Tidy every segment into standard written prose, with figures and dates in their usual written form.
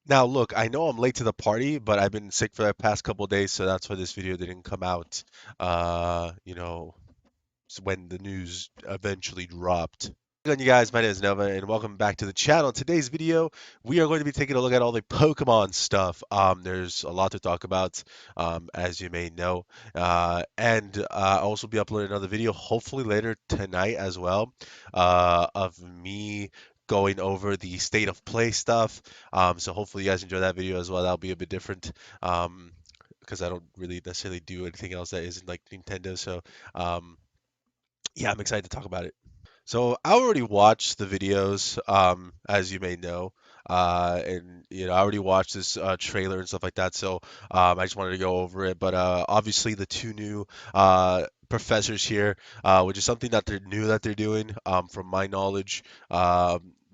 Now, look, I know I'm late to the party, but I've been sick for the past couple days, so that's why this video didn't come out, you know, when the news eventually dropped. Hello, you guys, my name is Nova, and welcome back to the channel. In today's video, we are going to be taking a look at all the Pokemon stuff. There's a lot to talk about, as you may know, and I'll also be uploading another video, hopefully later tonight as well, of me going over the state of play stuff. So hopefully you guys enjoy that video as well. That'll be a bit different, because I don't really necessarily do anything else that isn't like Nintendo. So, um, yeah, I'm excited to talk about it. So I already watched the videos, as you may know, and I already watched this trailer and stuff like that. So I just wanted to go over it. But obviously, the two new professors here, which is something that they're new that they're doing, from my knowledge,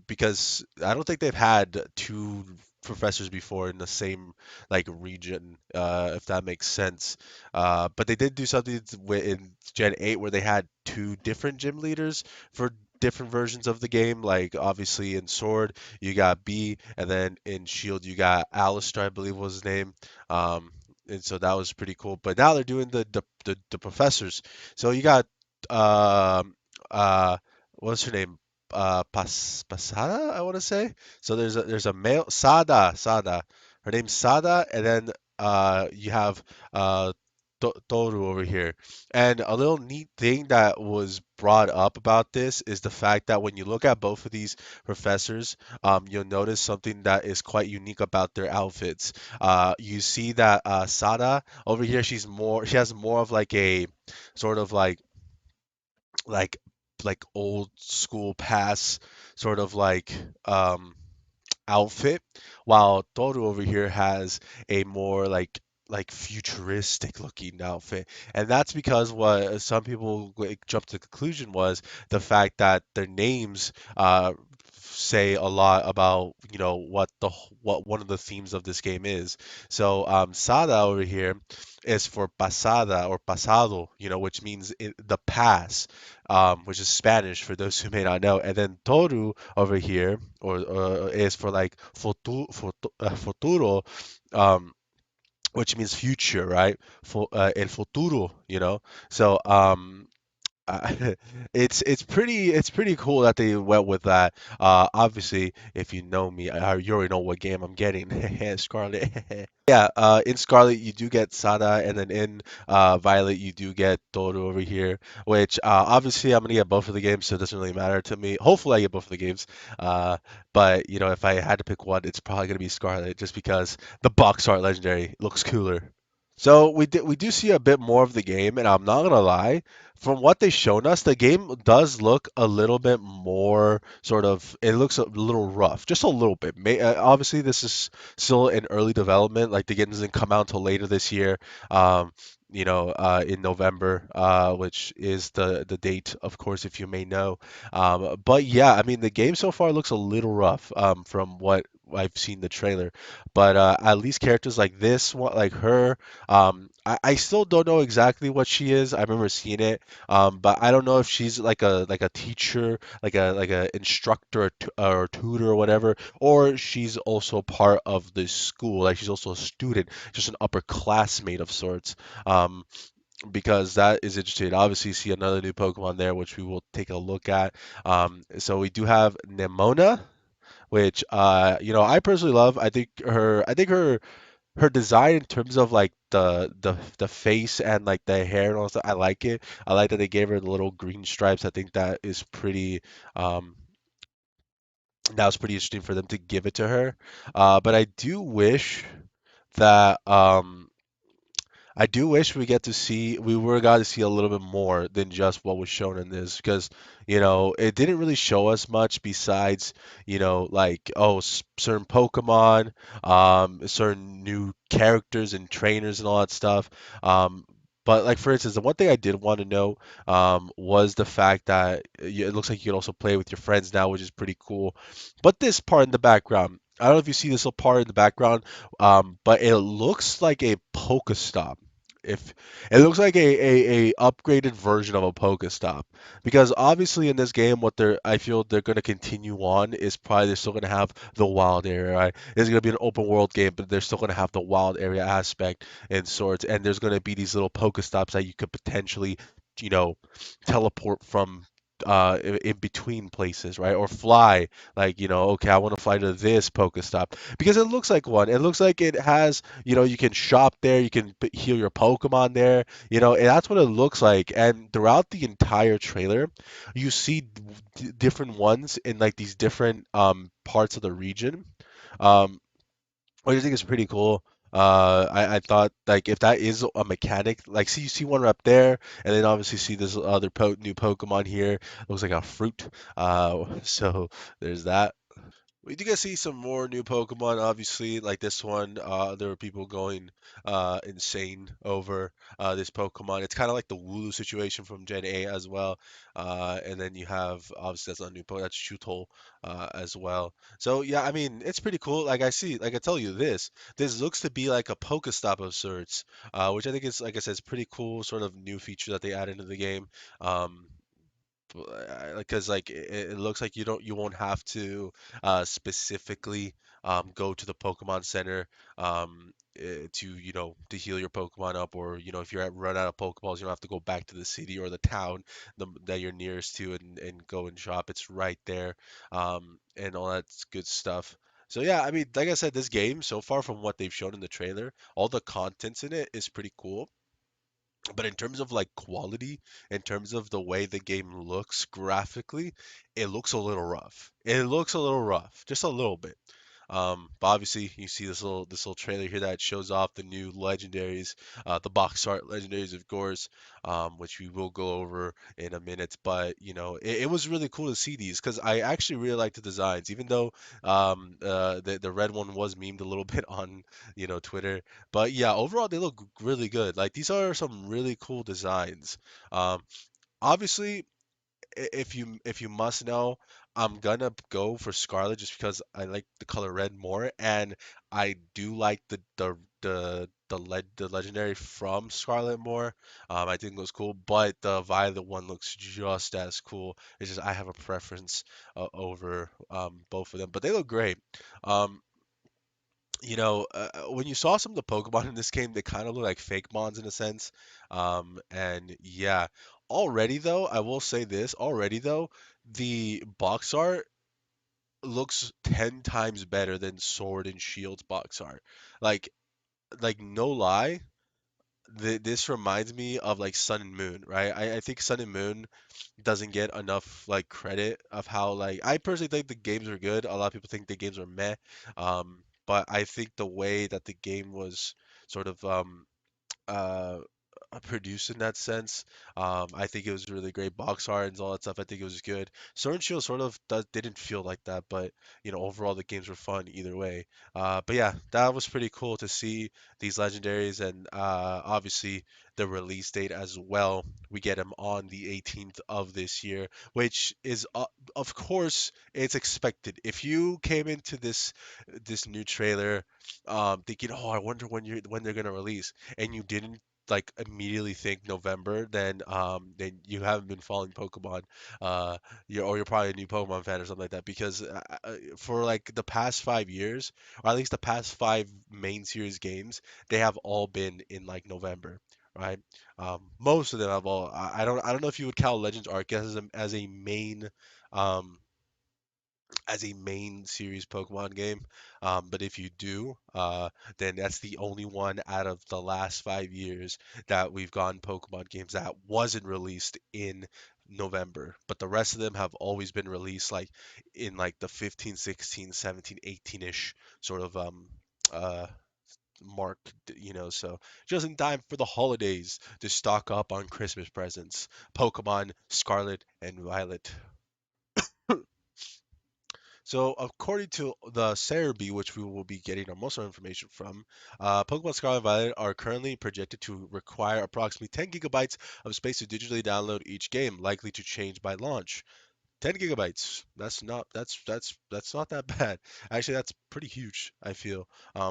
because I don't think they've had two professors before in the same like region, if that makes sense. But they did do something in Gen 8 where they had two different gym leaders for different versions of the game. Like obviously in Sword you got B, and then in Shield you got Alistair, I believe was his name. Um, and so that was pretty cool. But now they're doing the professors. So you got um what's her name? Pasada, I want to say. So there's a male Sada. Her name's Sada, and then you have Toru over here. And a little neat thing that was brought up about this is the fact that when you look at both of these professors, you'll notice something that is quite unique about their outfits. You see that Sada over here, she has more of like a sort of like like old school pass sort of um outfit, while Toru over here has a more like futuristic looking outfit. And that's because what some people jumped to the conclusion was the fact that their names say a lot about what one of the themes of this game is. So Sada over here is for pasada or pasado, which means the past, which is Spanish for those who may not know. And then Toru over here, or is for like futuro, um, which means future, right? For el futuro, So it's pretty cool that they went with that. Obviously, if you know me, you already know what game I'm getting. Scarlet. Yeah, in Scarlet you do get Sada, and then in Violet you do get Toru over here. Which obviously I'm gonna get both of the games, so it doesn't really matter to me. Hopefully I get both of the games. Uh, but if I had to pick one, it's probably gonna be Scarlet, just because the box art legendary looks cooler. So we do see a bit more of the game, and I'm not gonna lie, from what they've shown us, the game does look a little bit more sort of. It looks a little rough, just a little bit. Obviously, this is still in early development. Like the game doesn't come out until later this year. Um, in November, which is the date, of course, if you may know. But yeah, I mean, the game so far looks a little rough, from what I've seen the trailer. But at least characters like this one, like her, I still don't know exactly what she is. I remember seeing it, but I don't know if she's like a teacher, like a instructor or tutor or whatever, or she's also part of the school. Like she's also a student, just an upperclassmate of sorts. Um, because that is interesting. Obviously, you see another new Pokemon there, which we will take a look at. So we do have Nemona, which I personally love. I think her design in terms of like the face and like the hair and all that, I like it. I like that they gave her the little green stripes. I think um that was pretty interesting for them to give it to her. But that I do wish we were got to see a little bit more than just what was shown in this, because it didn't really show us much besides like, oh, certain Pokemon, certain new characters and trainers and all that stuff. But like for instance, the one thing I did want to know was the fact that it looks like you can also play with your friends now, which is pretty cool. But this part in the background, I don't know if you see this little part in the background, but it looks like a Pokestop. If it looks like a upgraded version of a Pokestop, because obviously in this game, what I feel they're gonna continue on is probably they're still gonna have the wild area, right? It's gonna be an open world game, but they're still gonna have the wild area aspect and sorts, and there's gonna be these little Pokestops that you could potentially, you know, teleport from. In between places, right? Or fly, like, okay, I want to fly to this Pokestop because it looks like one. It looks like it has, you can shop there, you can heal your Pokemon there, and that's what it looks like. And throughout the entire trailer, you see different ones in like these different parts of the region. Um, which I think is pretty cool. I thought like if that is a mechanic, like see you see one up there, and then obviously see this other new Pokemon here. Looks like a fruit. So there's that. We do get to see some more new Pokemon, obviously, like this one. There were people going insane over this Pokemon. It's kind of like the Wooloo situation from Gen A as well. And then you have, obviously, that's not a new Pokemon, that's Shootole as well. So, yeah, I mean, it's pretty cool. Like I tell you, this looks to be like a Pokestop of sorts, which I think is, like I said, it's pretty cool, sort of new feature that they add into the game. Um, because like it looks like you won't have to specifically go to the Pokemon Center to to heal your Pokemon up, or if you're at run out of Pokeballs, you don't have to go back to the city or the town that you're nearest to and go and shop. It's right there, and all that good stuff. So yeah, I mean, like I said, this game so far from what they've shown in the trailer, all the contents in it is pretty cool. But in terms of like quality, in terms of the way the game looks graphically, it looks a little rough. It looks a little rough, just a little bit. But obviously, you see this little trailer here that shows off the new legendaries, the box art legendaries, of course, which we will go over in a minute. But it was really cool to see these because I actually really like the designs, even though the red one was memed a little bit on Twitter. But yeah, overall they look really good. Like these are some really cool designs. Um, Obviously, if you must know, I'm gonna go for Scarlet just because I like the color red more, and I do like the legendary from Scarlet more. I think it was cool, but the Violet one looks just as cool. It's just I have a preference over both of them, but they look great. Um, when you saw some of the Pokemon in this game, they kind of look like fake Mons in a sense. And yeah, already though, I will say this, already though, the box art looks 10 times better than Sword and Shield's box art. Like, like no lie, this reminds me of like Sun and Moon, right? I think Sun and Moon doesn't get enough like credit of how like I personally think the games are good. A lot of people think the games are meh. But I think the way that the game was sort of uh produced in that sense. I think it was really great box art and all that stuff. I think it was good. Sword and Shield sort of didn't feel like that, but overall the games were fun either way. But yeah, that was pretty cool to see these legendaries and obviously the release date as well. We get them on the 18th of this year, which is of course it's expected. If you came into this new trailer thinking, oh, I wonder when they're gonna release, and you didn't like immediately think November, then you haven't been following Pokemon, or you're probably a new Pokemon fan or something like that. Because for like the past 5 years, or at least the past five main series games, they have all been in like November, right? Most of them have all. I don't know if you would count Legends Arceus um, as a main series Pokemon game. But if you do, then that's the only one out of the last 5 years that we've gotten Pokemon games that wasn't released in November. But the rest of them have always been released like in like the 15, 16, 17, 18-ish sort of uh mark, so just in time for the holidays to stock up on Christmas presents. Pokemon Scarlet and Violet. So, according to the Cerebi, which we will be getting our most of our information from, Pokemon Scarlet and Violet are currently projected to require approximately 10 gigabytes of space to digitally download each game, likely to change by launch. 10 gigabytes. That's not that bad. Actually, that's pretty huge, I feel,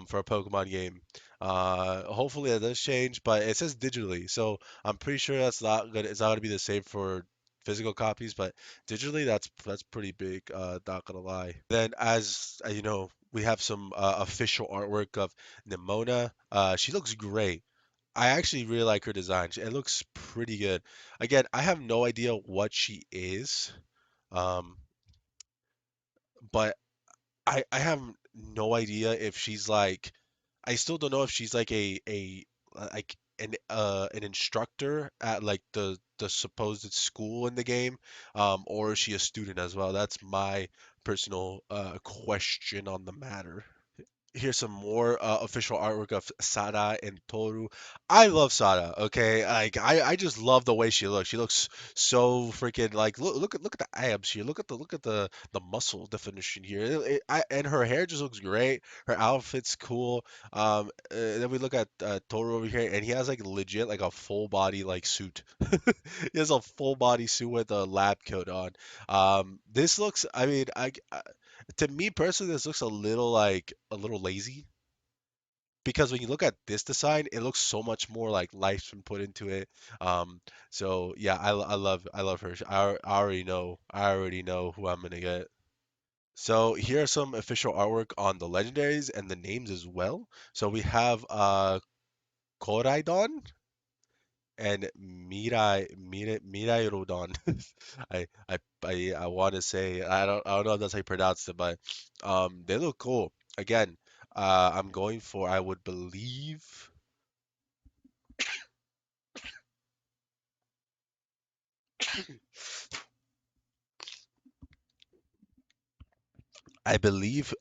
for a Pokemon game. Hopefully that does change, but it says digitally, so I'm pretty sure it's not gonna be the same for physical copies, but digitally that's pretty big, not gonna lie. Then as you know, we have some official artwork of Nimona. She looks great. I actually really like her design. It looks pretty good. Again, I have no idea what she is. Um, but I have no idea if she's like I still don't know if she's like a like an instructor at like the supposed school in the game, or is she a student as well? That's my personal question on the matter. Here's some more official artwork of Sada and Toru. I love Sada. Okay, like I just love the way she looks. She looks so freaking like look at the abs here. Look at the muscle definition here. And her hair just looks great. Her outfit's cool. Then we look at Toru over here, and he has like legit like a full body like suit. He has a full body suit with a lab coat on. This looks. I mean, to me personally, this looks a little lazy because when you look at this design, it looks so much more like life's been put into it. Um, so yeah, I love her. I I already know who I'm gonna get. So here are some official artwork on the legendaries and the names as well. So we have Koraidon and Mirai Rodon. I want to say I don't know if that's how you pronounce it, but they look cool. Again, I'm going for I believe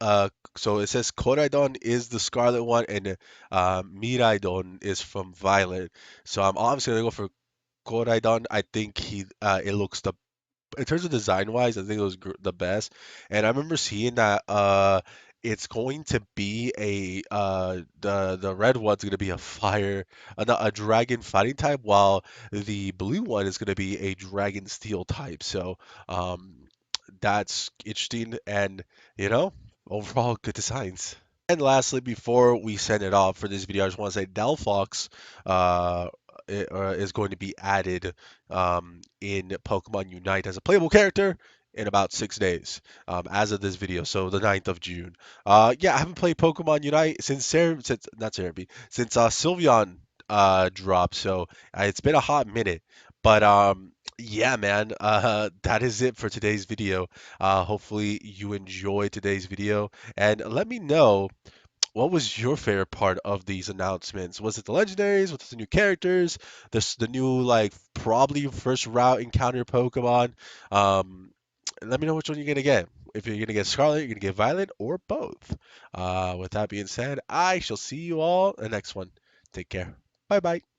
so it says Koraidon is the Scarlet one and Miraidon is from Violet. So I'm obviously gonna go for Koraidon. I think he it looks the in terms of design wise, I think it was the best. And I remember seeing that it's going to be the red one's going to be a fire a dragon fighting type, while the blue one is going to be a dragon steel type. So that's interesting, and you know, overall good designs. And lastly, before we send it off for this video, I just want to say Delphox uh, is going to be added in Pokemon Unite as a playable character in about 6 days as of this video, so the 9th of June. Yeah, I haven't played Pokemon Unite since not Cerebi, since Sylveon dropped, so it's been a hot minute. But yeah, man, that is it for today's video. Hopefully you enjoyed today's video, and let me know what was your favorite part of these announcements? Was it the legendaries? Was it the new characters? The new like probably first route encounter Pokemon? Let me know which one you're gonna get. If you're gonna get Scarlet, you're gonna get Violet, or both. With that being said, I shall see you all in the next one. Take care. Bye bye.